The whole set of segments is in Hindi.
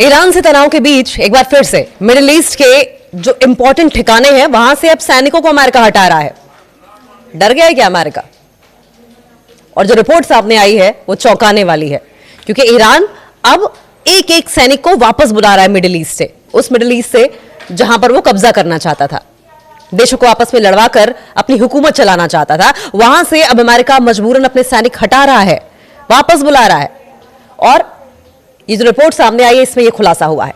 ईरान से तनाव के बीच एक बार फिर से मिडिल ईस्ट के जो इंपॉर्टेंट ठिकाने हैं वहां से अब सैनिकों को अमेरिका हटा रहा है। डर गया है क्या अमेरिका? और जो रिपोर्ट सामने आई है वो चौंकाने वाली है, क्योंकि ईरान अब एक एक सैनिक को वापस बुला रहा है मिडिल ईस्ट से, उस मिडिल ईस्ट से जहां पर वो कब्जा करना चाहता था, देशों को आपस में लड़वा कर अपनी हुकूमत चलाना चाहता था। वहां से अब अमेरिका मजबूरन अपने सैनिक हटा रहा है, वापस बुला रहा है। और ये जो रिपोर्ट सामने आई है इसमें यह खुलासा हुआ है,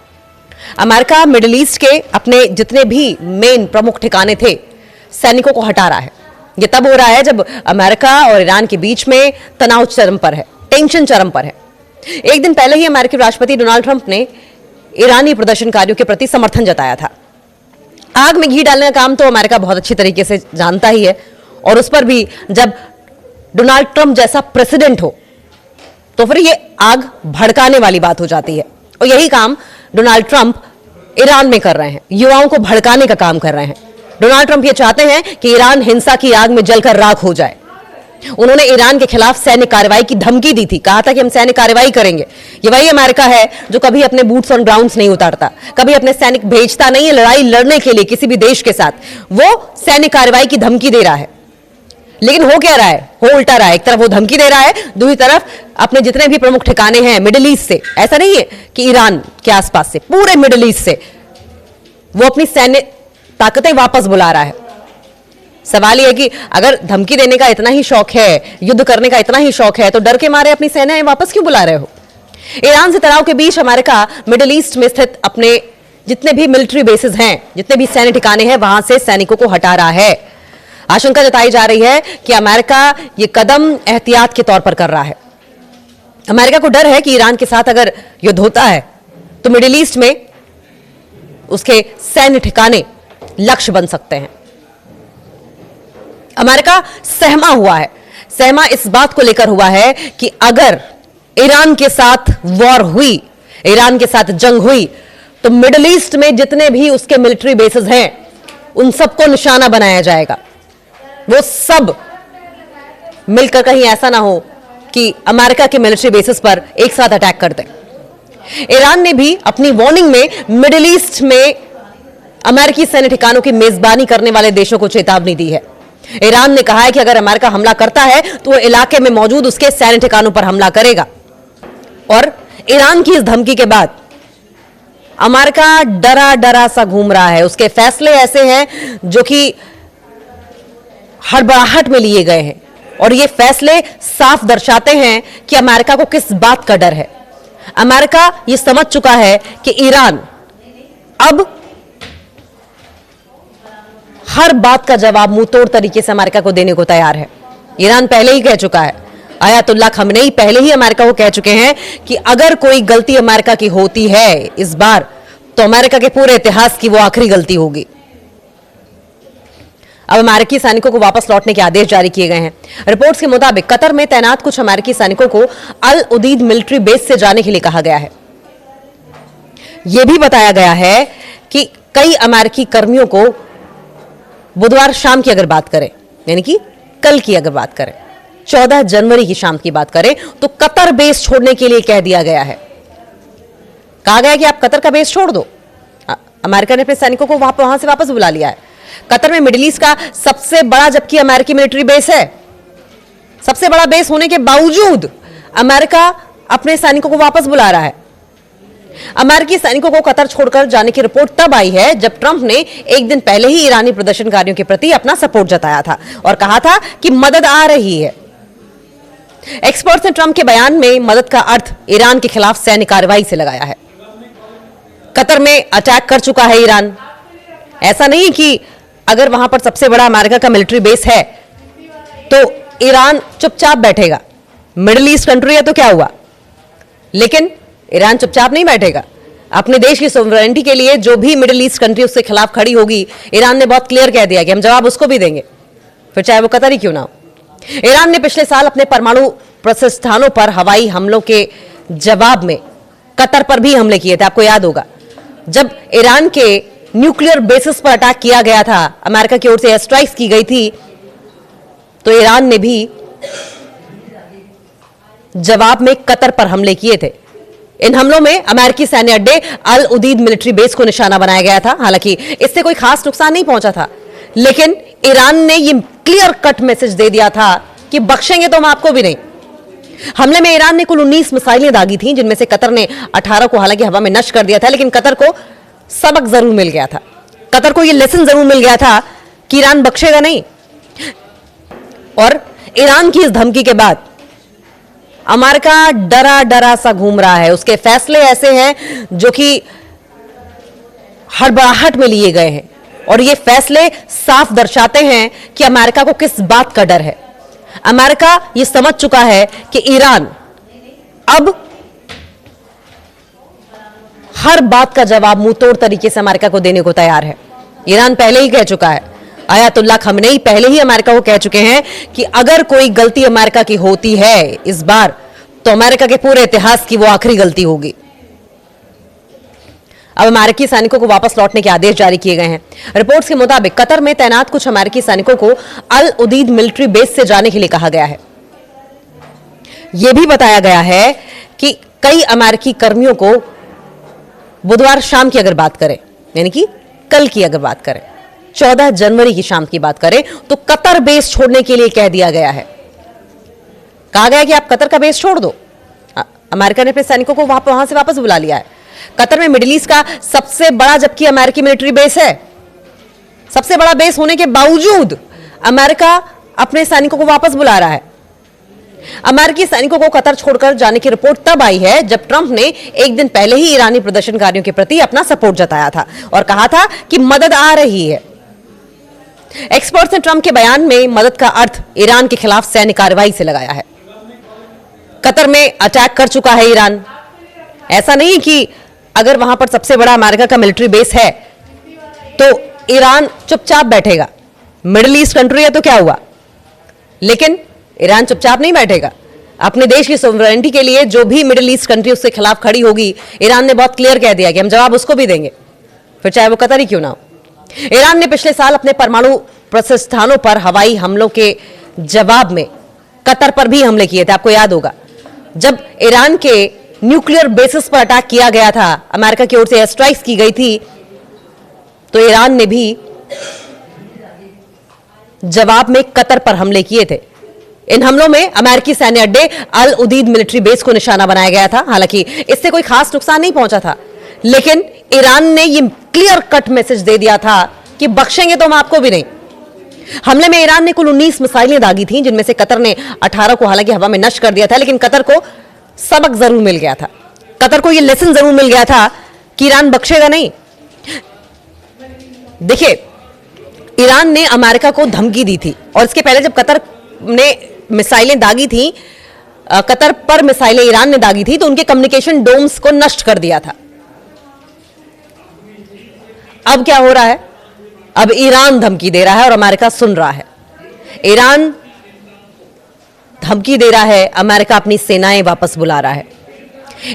अमेरिका मिडिल ईस्ट के अपने जितने भी मेन प्रमुख ठिकाने थे सैनिकों को हटा रहा है। यह तब हो रहा है जब अमेरिका और ईरान के बीच में तनाव चरम पर है, टेंशन चरम पर है। एक दिन पहले ही अमेरिकी राष्ट्रपति डोनाल्ड ट्रंप ने ईरानी प्रदर्शनकारियों के प्रति समर्थन जताया था। आग में घी डालने का काम तो अमेरिका बहुत अच्छी तरीके से जानता ही है, और उस पर भी जब डोनाल्ड ट्रंप जैसा प्रेसिडेंट हो तो फिर ये आग भड़काने वाली बात हो जाती है। और यही काम डोनाल्ड ट्रंप ईरान में कर रहे हैं, युवाओं को भड़काने का काम कर रहे हैं। डोनाल्ड ट्रंप ये चाहते हैं कि ईरान हिंसा की आग में जलकर राख हो जाए। उन्होंने ईरान के खिलाफ सैन्य कार्रवाई की धमकी दी थी, कहा था कि हम सैन्य कार्रवाई करेंगे। ये वही अमेरिका है जो कभी अपने बूट्स ऑन ग्राउंड्स नहीं उतारता, कभी अपने सैनिक भेजता नहीं है लड़ाई लड़ने के लिए किसी भी देश के साथ, वो सैन्य कार्रवाई की धमकी दे रहा है। लेकिन हो क्या रहा है? हो उल्टा रहा है। एक तरफ वो धमकी दे रहा है, दूसरी तरफ अपने जितने भी प्रमुख ठिकाने हैं मिडिल ईस्ट से, ऐसा नहीं है कि ईरान के आसपास से, पूरे मिडिल ईस्ट से वो अपनी सैन्य ताकतें वापस बुला रहा है। सवाल यह है कि अगर धमकी देने का इतना ही शौक है, युद्ध करने का इतना ही शौक है, तो डर के मारे अपनी सेनाएं वापस क्यों बुला रहे हो? ईरान से तनाव के बीच अमेरिका मिडिल ईस्ट में स्थित अपने जितने भी मिलिट्री बेसिस हैं, जितने भी सैन्य ठिकाने हैं, वहां से सैनिकों को हटा रहा है। आशंका जताई जा रही है कि अमेरिका ये कदम एहतियात के तौर पर कर रहा है। अमेरिका को डर है कि ईरान के साथ अगर युद्ध होता है तो मिडिल ईस्ट में उसके सैन्य ठिकाने लक्ष्य बन सकते हैं। अमेरिका सहमा हुआ है, सहमा इस बात को लेकर हुआ है कि अगर ईरान के साथ वॉर हुई, ईरान के साथ जंग हुई, तो मिडिल ईस्ट में जितने भी उसके मिलिट्री बेसिस हैं उन सबको निशाना बनाया जाएगा। वो सब मिलकर कहीं ऐसा ना हो कि अमेरिका के मिलिट्री बेसिस पर एक साथ अटैक कर दें। ईरान ने भी अपनी वार्निंग में मिडिल ईस्ट में अमेरिकी सैन्य ठिकानों की मेजबानी करने वाले देशों को चेतावनी दी है। ईरान ने कहा है कि अगर अमेरिका हमला करता है तो वो इलाके में मौजूद उसके सैन्य ठिकानों पर हमला करेगा। और ईरान की इस धमकी के बाद अमेरिका डरा डरा सा घूम रहा है। उसके फैसले ऐसे हैं जो कि हड़बड़ाहट में लिए गए हैं, और ये फैसले साफ दर्शाते हैं कि अमेरिका को किस बात का डर है। अमेरिका ये समझ चुका है कि ईरान अब हर बात का जवाब मुंह तोड़ तरीके से अमेरिका को देने को तैयार है। ईरान पहले ही कह चुका है, आयतुल्लाह खमेनी पहले ही अमेरिका को कह चुके हैं कि अगर कोई गलती अमेरिका की होती है इस बार, तो अमेरिका के पूरे इतिहास की वो आखिरी गलती होगी। अब अमेरिकी सैनिकों को वापस लौटने के आदेश जारी किए गए हैं। रिपोर्ट्स के मुताबिक कतर में तैनात कुछ अमेरिकी सैनिकों को अल उदीद मिलिट्री बेस से जाने के लिए कहा गया है। यह भी बताया गया है कि कई अमेरिकी कर्मियों को बुधवार शाम की अगर बात करें, यानी कि कल की अगर बात करें, 14 जनवरी की शाम की बात करें, तो कतर बेस छोड़ने के लिए कह दिया गया है। कहा गया कि आप कतर का बेस छोड़ दो। अमेरिका ने अपने सैनिकों को वहां से वापस बुला लिया है। कतर में मिडिल ईस्ट का सबसे बड़ा जबकि अमेरिकी मिलिट्री बेस है, सबसे बड़ा बेस होने के बावजूद अमेरिका अपने सैनिकों को वापस बुला रहा है। अमेरिकी सैनिकों को कतर छोड़कर जाने की रिपोर्ट तब आई है जब ट्रंप ने एक दिन पहले ही ईरानी प्रदर्शनकारियों के प्रति अपना सपोर्ट जताया था और कहा था कि मदद आ रही है। एक्सपर्ट्स ने ट्रंप के बयान में मदद का अर्थ ईरान के खिलाफ सैन्य कार्रवाई से लगाया है। कतर में अटैक कर चुका है ईरान। ऐसा नहीं कि अगर वहां पर सबसे बड़ा अमेरिका का मिलिट्री बेस है तो ईरान चुपचाप बैठेगा। मिडिल ईस्ट कंट्री है तो क्या हुआ, लेकिन ईरान चुपचाप नहीं बैठेगा। अपने देश की सोवरेनिटी के लिए जो भी मिडिल ईस्ट कंट्री उसके खिलाफ खड़ी होगी, ईरान ने बहुत क्लियर कह दिया कि हम जवाब उसको भी देंगे, फिर चाहे वो कतर ही क्यों ना हो। ईरान ने पिछले साल अपने परमाणु प्रतिष्ठानों पर हवाई हमलों के जवाब में कतर पर भी हमले किए थे। आपको याद होगा, जब ईरान के न्यूक्लियर बेसिस पर अटैक किया गया था, अमेरिका की ओर से एयर स्ट्राइक्स की गई थी, तो ईरान ने भी जवाब में कतर पर हमले किए थे। इन हमलों में अमेरिकी सैन्य अड्डे अल उदीद मिलिट्री बेस को निशाना बनाया गया था। हालांकि इससे कोई खास नुकसान नहीं पहुंचा था, लेकिन ईरान ने यह क्लियर कट मैसेज दे दिया था कि बख्शेंगे तो हम आपको भी नहीं। हमले में ईरान ने कुल 19 मिसाइलें दागी थीं, जिनमें से कतर ने 18 को हालांकि हवा में नष्ट कर दिया था, लेकिन कतर को सबक जरूर मिल गया था। कतर को यह लेसन जरूर मिल गया था कि ईरान बख्शेगा नहीं। और ईरान की इस धमकी के बाद अमेरिका डरा डरा सा घूम रहा है। उसके फैसले ऐसे हैं जो कि हड़बड़ाहट में लिए गए हैं, और ये फैसले साफ दर्शाते हैं कि अमेरिका को किस बात का डर है। अमेरिका ये समझ चुका है कि ईरान अब हर बात का जवाब मुंह तोड़ तरीके से अमेरिका को देने को तैयार है। ईरान पहले ही कह चुका है, आयतुल्लाह खमेनी पहले ही अमेरिका को कह चुके हैं कि अगर कोई गलती अमेरिका की होती है इस बार, तो अमेरिका के पूरे इतिहास की वो आखिरी गलती होगी। अब अमेरिकी सैनिकों को वापस लौटने के आदेश जारी किए गए हैं। रिपोर्ट्स के मुताबिक कतर में तैनात कुछ अमेरिकी सैनिकों को अल उदीद मिलिट्री बेस से जाने के लिए कहा गया है। यह भी बताया गया है कि कई अमेरिकी कर्मियों को बुधवार शाम की अगर बात करें, यानी कि कल की अगर बात करें, 14 जनवरी की शाम की बात करें, तो कतर बेस छोड़ने के लिए कह दिया गया है। कहा गया कि आप कतर का बेस छोड़ दो। अमेरिका ने अपने सैनिकों को वहां से वापस बुला लिया है। कतर में मिडिल ईस्ट का सबसे बड़ा जबकि अमेरिकी मिलिट्री बेस है। सबसे बड़ा बेस होने के बावजूद अमेरिका अपने सैनिकों को वापस बुला रहा है। अमेरिकी सैनिकों को कतर छोड़कर जाने की रिपोर्ट तब आई है जब ट्रंप ने एक दिन पहले ही ईरानी प्रदर्शनकारियों के प्रति अपना सपोर्ट जताया था और कहा था कि मदद आ रही है। एक्सपर्ट्स ने ट्रंप के बयान में मदद का अर्थ ईरान के खिलाफ सैन्य कार्रवाई से लगाया है। कतर में अटैक कर चुका है ईरान। ऐसा नहीं कि अगर वहां पर सबसे बड़ा अमेरिका का मिलिट्री बेस है तो ईरान चुपचाप बैठेगा। मिडिल ईस्ट कंट्री है तो क्या हुआ, लेकिन ईरान चुपचाप नहीं बैठेगा। अपने देश की सोवरेनिटी के लिए जो भी मिडिल ईस्ट कंट्री उसके खिलाफ खड़ी होगी, ईरान ने बहुत क्लियर कह दिया कि हम जवाब उसको भी देंगे, फिर चाहे वो कतर ही क्यों ना हो। ईरान ने पिछले साल अपने परमाणु प्रतिष्ठानों पर हवाई हमलों के जवाब में कतर पर भी हमले किए थे। आपको याद होगा, जब ईरान के न्यूक्लियर बेसिस पर अटैक किया गया था, अमेरिका की ओर से एयर स्ट्राइक्स की गई थी, तो ईरान ने भी जवाब में कतर पर हमले किए थे। इन हमलों में अमेरिकी सैन्य अड्डे अल उदीद मिलिट्री बेस को निशाना बनाया गया था। हालांकि इससे कोई खास नुकसान नहीं पहुंचा था, लेकिन ईरान ने यह क्लियर कट मैसेज दे दिया था कि बख्शेंगे तो हम आपको भी नहीं। हमले में ईरान ने कुल 19 मिसाइलें दागी थीं, जिनमें से कतर ने 18 को हालांकि हवा में नष्ट कर दिया था, लेकिन कतर को सबक जरूर मिल गया था। कतर को यह लेसन जरूर मिल गया था कि ईरान बख्शेगा नहीं। देखिए, ईरान ने अमेरिका को धमकी दी थी, और इसके पहले जब कतर ने मिसाइलें दागी थी, कतर पर मिसाइलें ईरान ने दागी थी, तो उनके कम्युनिकेशन डोम्स को नष्ट कर दिया था। अब क्या हो रहा है, अब ईरान धमकी दे रहा है और अमेरिका सुन रहा है। ईरान धमकी दे रहा है, अमेरिका अपनी सेनाएं वापस बुला रहा है।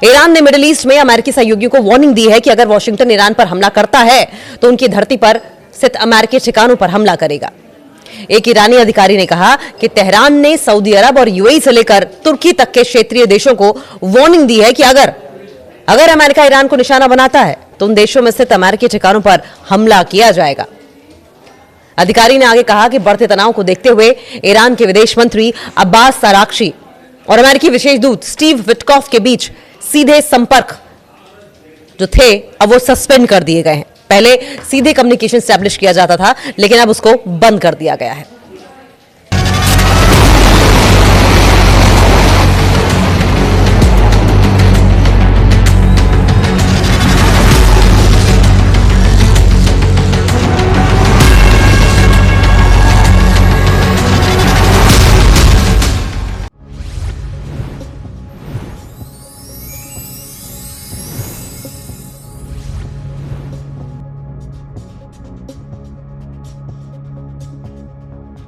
ईरान ने मिडिल ईस्ट में अमेरिकी सहयोगियों को वार्निंग दी है कि अगर वॉशिंगटन ईरान पर हमला करता है तो उनकी धरती पर स्थित अमेरिकी ठिकानों पर हमला करेगा। एक ईरानी अधिकारी ने कहा कि तेहरान ने सऊदी अरब और यूएई से लेकर तुर्की तक के क्षेत्रीय देशों को वार्निंग दी है कि अगर अमेरिका ईरान को निशाना बनाता है तो उन देशों में स्थित अमेरिकी ठिकानों पर हमला किया जाएगा। अधिकारी ने आगे कहा कि बढ़ते तनाव को देखते हुए ईरान के विदेश मंत्री अब्बास अराक्ची और अमेरिकी विशेष दूत स्टीव विटकॉफ के बीच सीधे संपर्क जो थे अब वो सस्पेंड कर दिए गए हैं। पहले सीधे कम्युनिकेशन एस्टैब्लिश किया जाता था, लेकिन अब उसको बंद कर दिया गया है।